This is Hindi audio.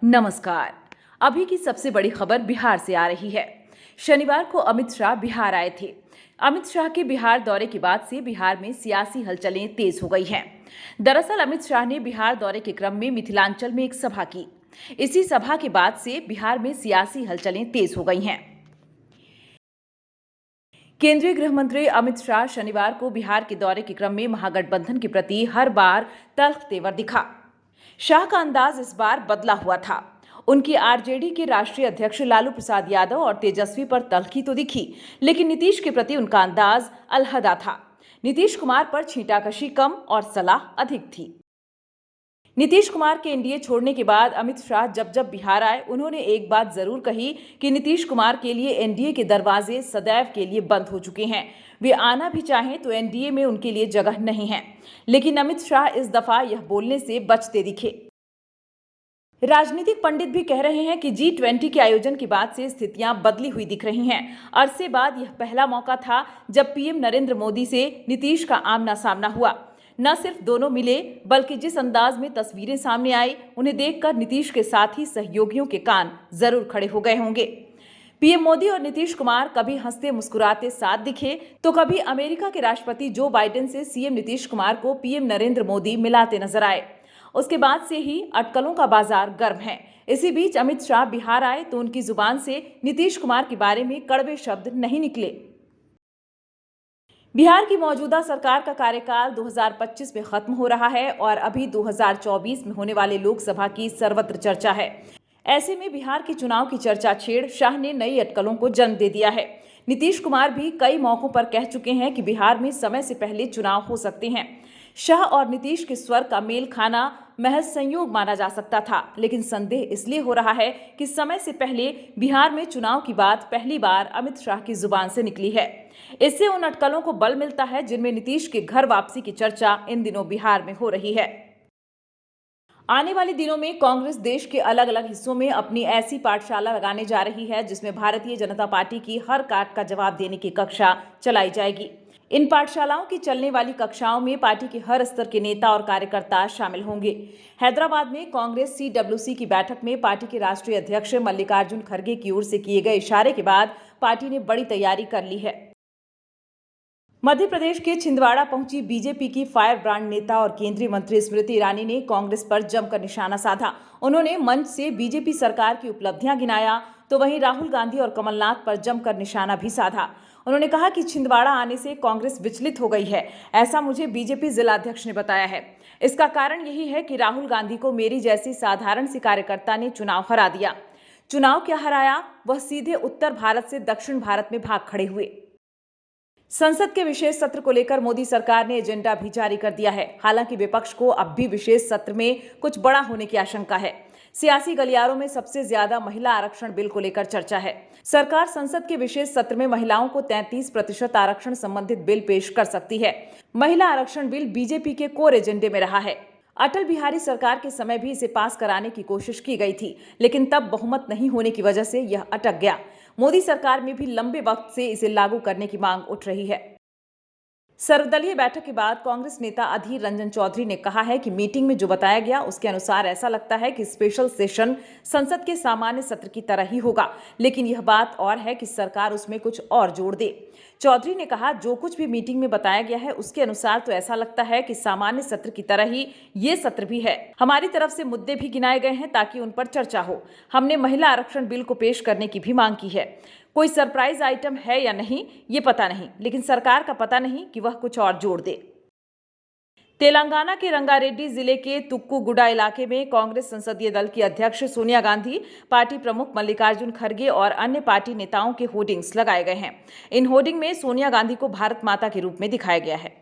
नमस्कार। अभी की सबसे बड़ी खबर बिहार से आ रही है। शनिवार को अमित शाह बिहार आए थे। अमित शाह के बिहार दौरे के बाद से बिहार में सियासी हलचलें तेज हो गई हैं। दरअसल अमित शाह ने बिहार दौरे के क्रम में मिथिलांचल में एक सभा की। इसी सभा के बाद से बिहार में सियासी हलचलें तेज हो गई हैं। केंद्रीय गृह मंत्री अमित शाह शनिवार को बिहार के दौरे के क्रम में महागठबंधन के प्रति हर बार तल्ख तेवर दिखा। शाह का अंदाज इस बार बदला हुआ था। उनकी आरजेडी के राष्ट्रीय अध्यक्ष लालू प्रसाद यादव और तेजस्वी पर तल्खी तो दिखी, लेकिन नीतीश के प्रति उनका अंदाज अलहदा था। नीतीश कुमार पर छींटाकशी कम और सलाह अधिक थी। नीतीश कुमार के एनडीए छोड़ने के बाद अमित शाह जब बिहार आए, उन्होंने एक बात जरूर कही कि नीतीश कुमार के लिए एनडीए के दरवाजे सदैव के लिए बंद हो चुके हैं। वे आना भी चाहें तो एनडीए में उनके लिए जगह नहीं है। लेकिन अमित शाह इस दफा यह बोलने से बचते दिखे। राजनीतिक पंडित भी कह रहे हैं कि G20 के आयोजन के बाद से स्थितियां बदली हुई दिख रही हैं। अरसे बाद यह पहला मौका था जब पीएम नरेंद्र मोदी से नीतीश का आमना सामना हुआ। न सिर्फ दोनों मिले, बल्कि जिस अंदाज में तस्वीरें सामने आई, उन्हें देखकर नीतीश के साथ ही सहयोगियों के कान जरूर खड़े हो गए होंगे। पीएम मोदी और नीतीश कुमार कभी हंसते मुस्कुराते साथ दिखे, तो कभी अमेरिका के राष्ट्रपति जो बाइडेन से सीएम नीतीश कुमार को पीएम नरेंद्र मोदी मिलाते नजर आए। उसके बाद से ही अटकलों का बाजार गर्म है। इसी बीच अमित शाह बिहार आए तो उनकी जुबान से नीतीश कुमार के बारे में कड़वे शब्द नहीं निकले। बिहार की मौजूदा सरकार का कार्यकाल 2025 में खत्म हो रहा है और अभी 2024 में होने वाले लोकसभा की सर्वत्र चर्चा है। ऐसे में बिहार के चुनाव की चर्चा छेड़ शाह ने नई अटकलों को जन्म दे दिया है। नीतीश कुमार भी कई मौकों पर कह चुके हैं कि बिहार में समय से पहले चुनाव हो सकते हैं। शाह और नीतीश के स्वर का मेल खाना महज संयोग माना जा सकता था, लेकिन संदेह इसलिए हो रहा है कि समय से पहले बिहार में चुनाव की बात पहली बार अमित शाह की जुबान से निकली है। इससे उन अटकलों को बल मिलता है जिनमें नीतीश के घर वापसी की चर्चा इन दिनों बिहार में हो रही है। आने वाले दिनों में कांग्रेस देश के अलग अलग हिस्सों में अपनी ऐसी पाठशाला लगाने जा रही है जिसमें भारतीय जनता पार्टी की हर काट का जवाब देने की कक्षा चलाई जाएगी। इन पाठशालाओं की चलने वाली कक्षाओं में पार्टी के हर स्तर के नेता और कार्यकर्ता शामिल होंगे। हैदराबाद में कांग्रेस CWC की बैठक में पार्टी के राष्ट्रीय अध्यक्ष मल्लिकार्जुन खड़गे की ओर से किए गए इशारे के बाद पार्टी ने बड़ी तैयारी कर ली है। मध्य प्रदेश के छिंदवाड़ा पहुंची बीजेपी की फायर ब्रांड नेता और केंद्रीय मंत्री स्मृति ईरानी ने कांग्रेस पर जमकर निशाना साधा। उन्होंने मंच से बीजेपी सरकार की उपलब्धियां गिनाया, तो वहीं राहुल गांधी और कमलनाथ पर जमकर निशाना भी साधा। उन्होंने कहा कि छिंदवाड़ा आने से कांग्रेस विचलित हो गई है, ऐसा मुझे बीजेपी जिलाध्यक्ष ने बताया है। इसका कारण यही है कि राहुल गांधी को मेरी जैसी साधारण सी कार्यकर्ता ने चुनाव हरा दिया। चुनाव क्या हराया, वह सीधे उत्तर भारत से दक्षिण भारत में भाग खड़े हुए। संसद के विशेष सत्र को लेकर मोदी सरकार ने एजेंडा भी जारी कर दिया है। हालांकि विपक्ष को अब भी विशेष सत्र में कुछ बड़ा होने की आशंका है। सियासी गलियारों में सबसे ज्यादा महिला आरक्षण बिल को लेकर चर्चा है। सरकार संसद के विशेष सत्र में महिलाओं को 33% आरक्षण संबंधित बिल पेश कर सकती है। महिला आरक्षण बिल बीजेपी के कोर एजेंडे में रहा है। अटल बिहारी सरकार के समय भी इसे पास कराने की कोशिश की गई थी, लेकिन तब बहुमत नहीं होने की वजह से यह अटक गया। मोदी सरकार में भी लंबे वक्त से इसे लागू करने की मांग उठ रही है। सर्वदलीय बैठक के बाद कांग्रेस नेता अधीर रंजन चौधरी ने कहा है कि मीटिंग में जो बताया गया उसके अनुसार ऐसा लगता है कि स्पेशल सेशन संसद के सामान्य सत्र की तरह ही होगा, लेकिन यह बात और है कि सरकार उसमें कुछ और जोड़ दे। चौधरी ने कहा, जो कुछ भी मीटिंग में बताया गया है उसके अनुसार तो ऐसा लगता है कि सामान्य सत्र की तरह ही ये सत्र भी है। हमारी तरफ से मुद्दे भी गिनाए गए हैं ताकि उन पर चर्चा हो। हमने महिला आरक्षण बिल को पेश करने की भी मांग की है। कोई सरप्राइज आइटम है या नहीं ये पता नहीं, लेकिन सरकार का पता नहीं कि वह कुछ और जोड़ दे। तेलंगाना के रंगारेड्डी जिले के तुक्कुगुडा इलाके में कांग्रेस संसदीय दल की अध्यक्ष सोनिया गांधी, पार्टी प्रमुख मल्लिकार्जुन खड़गे और अन्य पार्टी नेताओं के होर्डिंग्स लगाए गए हैं। इन होर्डिंग में सोनिया गांधी को भारत माता के रूप में दिखाया गया है।